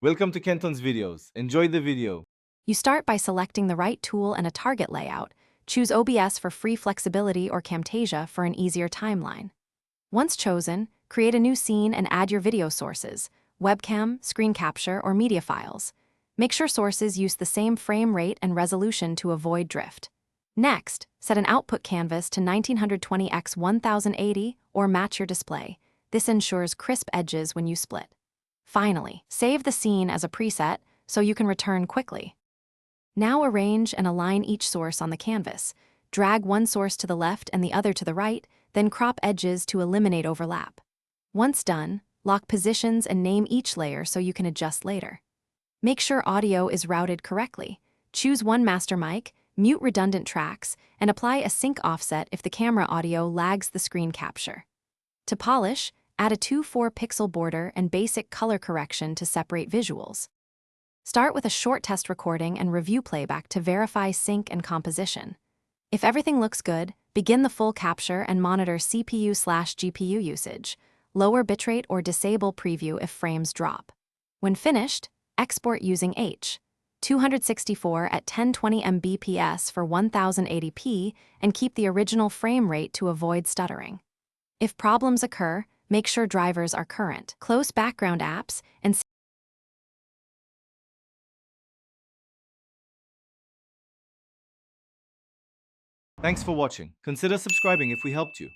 Welcome to Kenton's videos. Enjoy the video. You start by selecting the right tool and a target layout. Choose OBS for free flexibility or Camtasia for an easier timeline. Once chosen, create a new scene and add your video sources, webcam, screen capture, or media files. Make sure sources use the same frame rate and resolution to avoid drift. Next, set an output canvas to 1920x 1080 or match your display. This ensures crisp edges when you split. Finally, save the scene as a preset so you can return quickly. Now arrange and align each source on the canvas. Drag one source to the left and the other to the right, then crop edges to eliminate overlap. Once done, lock positions and name each layer so you can adjust later. Make sure audio is routed correctly. Choose one master mic, mute redundant tracks, and apply a sync offset if the camera audio lags the screen capture. To polish, add a 2-4 pixel border and basic color correction to separate visuals. Start with a short test recording and review playback to verify sync and composition. If everything looks good, begin the full capture and monitor CPU/GPU usage. Lower bitrate or disable preview if frames drop. When finished, export using H.264 at 1020 Mbps for 1080p and keep the original frame rate to avoid stuttering. If problems occur, make sure drivers are current. Close background apps and Thanks for watching. Consider subscribing if we helped you.